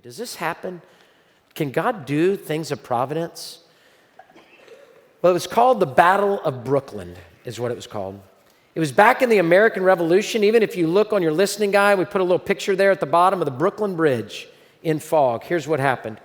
Does this happen? Can God do things of providence? Well, it was called the Battle of Brooklyn, is what it was called. It was back in the American Revolution. Even if you look on your listening guide, we put a little picture there at the bottom of the Brooklyn Bridge in fog. Here's what happened.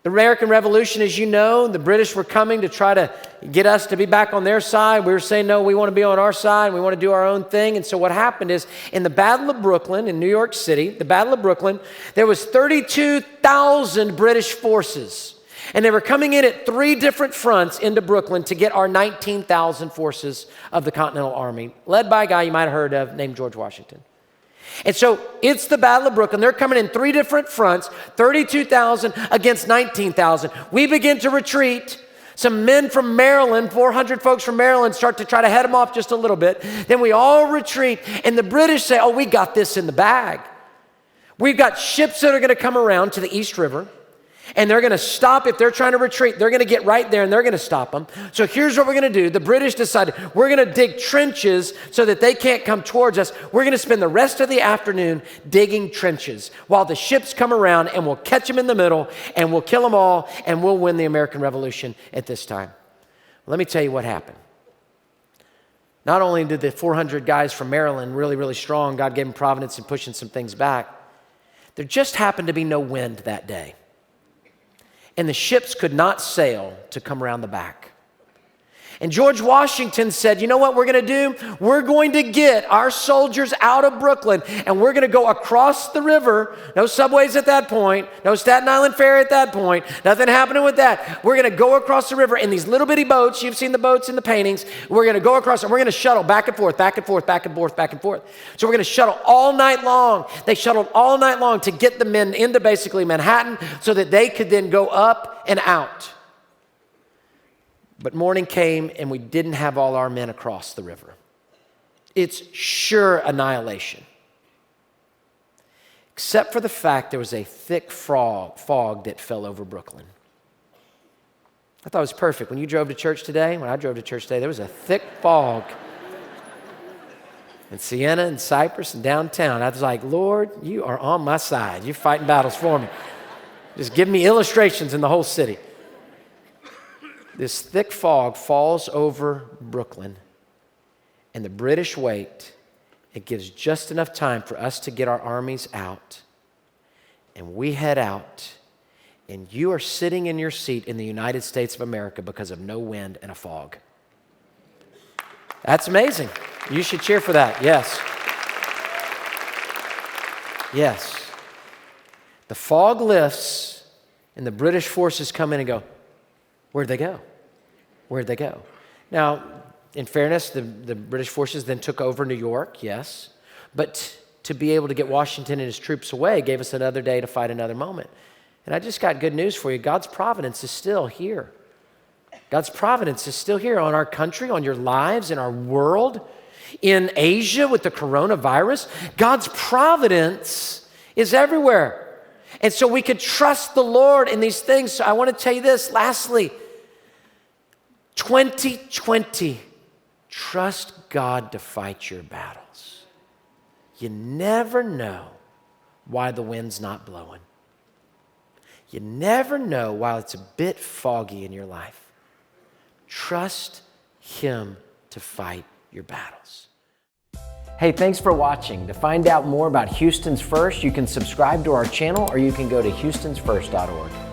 The American Revolution, as you know, the British were coming to try to get us to be back on their side. We were saying, no, we want to be on our side. And we want to do our own thing. And so what happened is in the Battle of Brooklyn in New York City, the Battle of Brooklyn, there was 32,000 British forces. And they were coming in at 3 different fronts into Brooklyn to get our 19,000 forces of the Continental Army, led by a guy you might have heard of named George Washington. And so it's the Battle of Brooklyn. They're coming in 3 different fronts, 32,000 against 19,000. We begin to retreat. Some men from Maryland, 400 folks from Maryland, start to try to head them off just a little bit. Then we all retreat, and the British say, oh, we got this in the bag. We've got ships that are going to come around to the East River, and they're going to stop. If they're trying to retreat, they're going to get right there and they're going to stop them. So here's what we're going to do. The British decided we're going to dig trenches so that they can't come towards us. We're going to spend the rest of the afternoon digging trenches while the ships come around, and we'll catch them in the middle and we'll kill them all and we'll win the American Revolution at this time. Let me tell you what happened. Not only did the 400 guys from Maryland really, really strong, God gave them providence in pushing some things back, there just happened to be no wind that day. And the ships could not sail to come around the back. And George Washington said, you know what we're going to do? We're going to get our soldiers out of Brooklyn, and we're going to go across the river. No subways at that point. No Staten Island Ferry at that point. Nothing happening with that. We're going to go across the river in these little bitty boats. You've seen the boats in the paintings. We're going to go across, and we're going to shuttle back and forth, back and forth, back and forth, back and forth. So we're going to shuttle all night long. They shuttled all night long to get the men into basically Manhattan so that they could then go up and out. But morning came, and we didn't have all our men across the river. It's sure annihilation. Except for the fact there was a thick fog that fell over Brooklyn. I thought it was perfect. When you drove to church today, when I drove to church today, there was a thick fog in Siena and Cypress and downtown. I was like, Lord, you are on my side. You're fighting battles for me. Just give me illustrations in the whole city. This thick fog falls over Brooklyn, and the British wait. It gives just enough time for us to get our armies out, and we head out, and you are sitting in your seat in the United States of America because of no wind and a fog. That's amazing. You should cheer for that. Yes. Yes. The fog lifts, and the British forces come in and go, where'd they go? Where'd they go? Now, in fairness, the British forces then took over New York, yes. But to be able to get Washington and his troops away gave us another day to fight another moment. And I just got good news for you. God's providence is still here. God's providence is still here on our country, on your lives, in our world, in Asia with the coronavirus. God's providence is everywhere. And so we could trust the Lord in these things. So I want to tell you this, lastly, 2020, trust God to fight your battles. You never know why the wind's not blowing. You never know why it's a bit foggy in your life. Trust Him to fight your battles. Hey, thanks for watching. To find out more about Houston's First, you can subscribe to our channel or you can go to houstonsfirst.org.